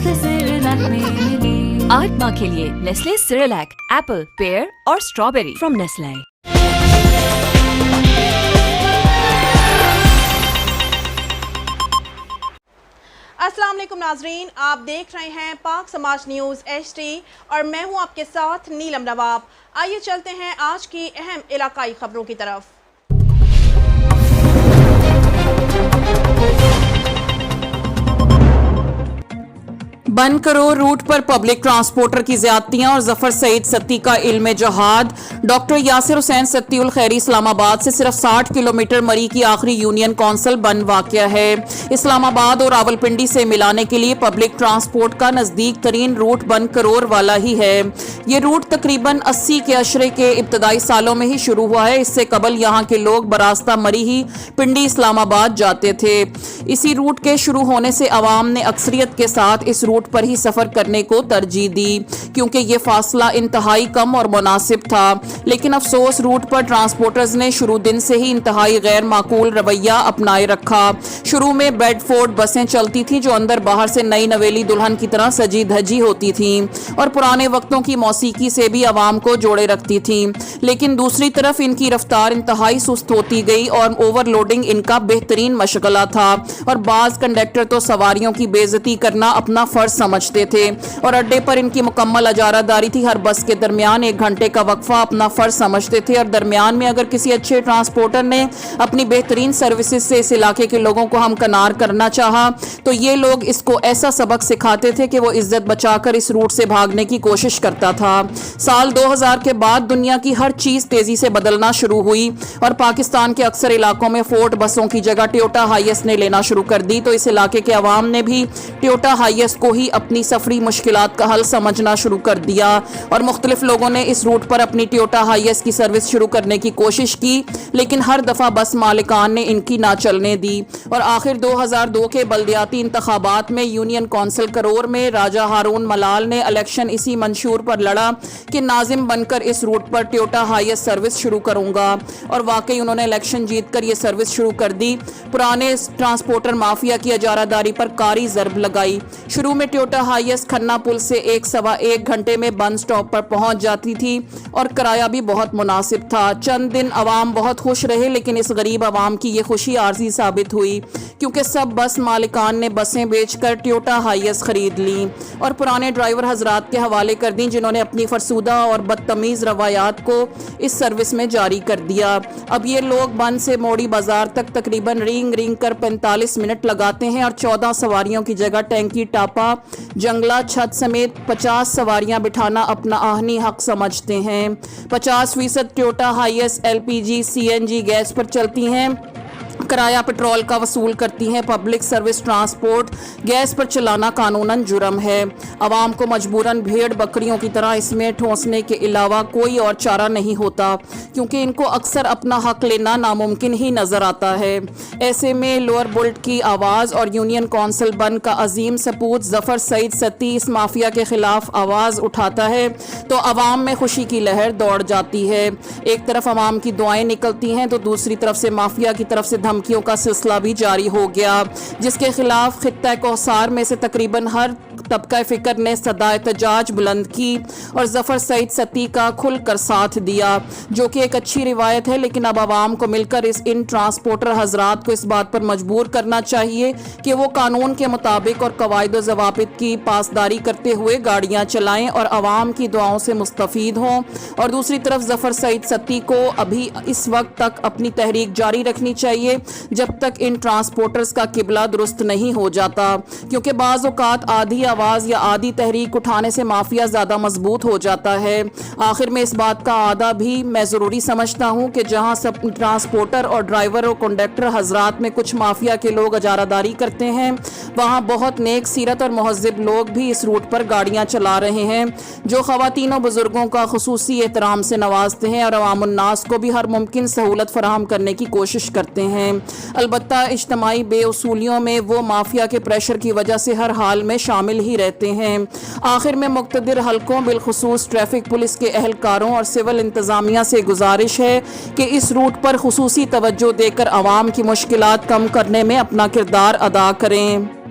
Nestle Cerelac में मिली। 8 माह के लिए नेस्ले सेरेलैक, एप्पल, पेयर और स्ट्रॉबेरी फ्रॉम नेस्ले। अस्सलाम वालेकुम नाजरीन, आप देख रहे हैं पाक समाज न्यूज़ HD और मैं हूं आपके साथ नीलम नवाब। आइए चलते हैं आज की अहम इलाकाई खबरों की तरफ। बंद करो रूट पर पब्लिक ट्रांसपोर्टर की ज्यादतियां और जफर सईद सत्ती का इल्म जहाद। डॉक्टर यासिर हुसैन सत्ती उल खैरी इस्लामाबाद से सिर्फ 60 किलोमीटर मरी की आखिरी यूनियन कौंसिल बंद वाक़या है। इस्लामाबाद और रावलपिंडी से मिलाने के लिए पब्लिक ट्रांसपोर्ट का नजदीक तरीन रूट बंद करोर वाला ही है। ये रूट तकरीबन 80 के अशरे के इब्तदाई सालों में ही शुरू हुआ है। इससे कबल यहाँ के लोग बरास्ता मरी ही पिंडी इस्लामाबाद जाते थे। इसी रूट के शुरू होने से अवाम ने अक्सरियत के साथ इस रूट पर ही सफर करने को तरजीह दी, क्योंकि ये फासला इंतहाई कम और मुनासिब था। लेकिन अफसोस रूट पर ट्रांसपोर्टर्स ने शुरू दिन से ही इंतहाई गैर माकूल रवैया अपनाए रखा। शुरू में बेडफोर्ड बसें चलती थी जो अंदर बाहर से नई नवेली दुल्हन की तरह सजी धजी होती थी और पुराने वक्तों की मौसीकी से भी अवाम को जोड़े रखती थी। लेकिन दूसरी तरफ इनकी रफ्तार इंतहाई सुस्त होती गई और ओवरलोडिंग इनका बेहतरीन मशगला था और बाज कंडक्टर तो सवारियों की बेइज्जती करना अपना फर्ज समझते थे और अड्डे पर इनकी मुकम्मल अजारादारी थी। हर बस के दरमियान 1 घंटे का वक्फा अपना फर्ज समझते थे और दरमियान में अगर किसी अच्छे ट्रांसपोर्टर ने अपनी बेहतरीन सर्विसेज से इस इलाके के लोगों को हमकनार करना चाहा तो ये लोग इसको ऐसा सबक सिखाते थे कि वो इज्जत बचाकर इस रूट से भागने की कोशिश करता था। साल 2000 के बाद दुनिया की हर चीज तेजी से बदलना शुरू हुई और पाकिस्तान के अक्सर इलाकों में फोर्ड बसों की जगह टोयोटा हाईएस ने लेना शुरू कर दी। तो इस इलाके के अवाम ने भी टोयोटा हाईएस को ही अपनी सफरी मुश्किलात का हल समझना शुरू कर दिया और मुख्तलिफ लोगों ने इस रूट पर अपनी टोयोटा हाईएस की सर्विस शुरू करने की कोशिश की, लेकिन हर दफा बस मालिकान ने इनकी ना चलने दी और आखिर 2002 के बल्दियाती इंतखाबात में यूनियन कौंसिल करोर में राजा हारून मलाल ने इलेक्शन इसी मंशूर पर लड़ा कि नाजिम बनकर इस रूट पर टोयोटा हाईएस सर्विस शुरू करूंगा और वाकई उन्होंने इलेक्शन जीतकर यह सर्विस शुरू कर दी। पुराने ट्रांसपोर्टर माफिया की अजारादारी पर कारी जरब लगाई। शुरू में टोयोटा हाईएस खन्ना पुल से 1-1.25 घंटे में बंद स्टॉप पर पहुंच जाती थी और किराया भी बहुत मुनासिब था। चंद दिन अवाम बहुत खुश रहे, लेकिन इस गरीब अवाम की ये खुशी आर्जी साबित हुई क्योंकि सब बस मालिकान ने बसें बेचकर टोयोटा हाईएस खरीद ली और पुराने ड्राइवर हजरात के हवाले कर दी, जिन्होंने अपनी फरसूदा और बदतमीज रवायात को इस सर्विस में जारी कर दिया। अब ये लोग बंद से मोड़ी बाजार तक तकरीबन रिंग कर 45 मिनट लगाते हैं और 14 सवारियों की जगह टैंकी, टापा, जंगला, छत समेत 50 सवारियां बिठाना अपना आहनी हक समझते हैं। 50% Toyota HiAce LPG CNG gas पर चलती हैं। किराया पेट्रोल का वसूल करती हैं। पब्लिक सर्विस ट्रांसपोर्ट गैस पर चलाना कानूनन जुर्म है। अवाम को मजबूरन भेड़ बकरियों की तरह इसमें ठोंसने के अलावा कोई और चारा नहीं होता, क्योंकि इनको अक्सर अपना हक लेना नामुमकिन ही नजर आता है। ऐसे में लोअर बुल्ट की आवाज़ और यूनियन कौंसिल बंद का अजीम सपूत जफर सईद सत्ती इस माफिया के खिलाफ आवाज़ उठाता है तो अवाम में खुशी की लहर दौड़ जाती है। एक तरफ अवाम की दुआएं निकलती हैं तो दूसरी तरफ से माफिया की तरफ से धमकियों का सिलसिला भी जारी हो गया, जिसके खिलाफ खित्ता कौसार में से तकरीबन हर तबका फिक्र ने सदा एहतजाज बुलंद की और जफर सईद सत्ती का खुलकर साथ दिया, जो कि एक अच्छी रिवायत है। लेकिन अब आवाम को मिलकर इन ट्रांसपोर्टर हजरात को इस बात पर मजबूर करना चाहिए कि वो कानून के मुताबिक और कवायद ज़वाबित की पासदारी करते हुए गाड़ियां चलाएं और आवाम की दुआओं से मुस्तफीद हों। और दूसरी तरफ जफर सईद सत्ती को अभी इस वक्त तक अपनी तहरीक जारी रखनी चाहिए जब तक इन ट्रांसपोर्टर्स का किबला दुरुस्त नहीं हो जाता, क्योंकि बाज़ औक़ात आधी आवाज़ या आधी तहरीक उठाने से माफिया ज़्यादा मजबूत हो जाता है। आखिर में इस बात का आदा भी मैं ज़रूरी समझता हूँ कि जहाँ सब ट्रांसपोर्टर और ड्राइवर और कंडक्टर हजरात में कुछ माफिया के लोग अजारादारी करते हैं, वहाँ बहुत नेक सीरत और महज़िब लोग भी इस रूट पर गाड़ियाँ चला रहे हैं, जो ख़वातीन और बुज़ुर्गों का खुसूसी एहतराम से नवाजते हैं और अवामुन्नास को भी हर मुमकिन सहूलत फराहम करने की कोशिश करते हैं। अलबत्ता इज्तमाई बेउसूलियों में वो माफिया के प्रेशर की वजह से हर हाल में शामिल ही रहते हैं। आखिर में मुक़्तदिर हलकों बिलखुसूस ट्रैफिक पुलिस के अहलकारों और सिविल इंतज़ामिया से गुजारिश है कि इस रूट पर खुसूसी तवज्जो देकर आवाम की मुश्किलात कम करने में अपना किरदार अदा करें।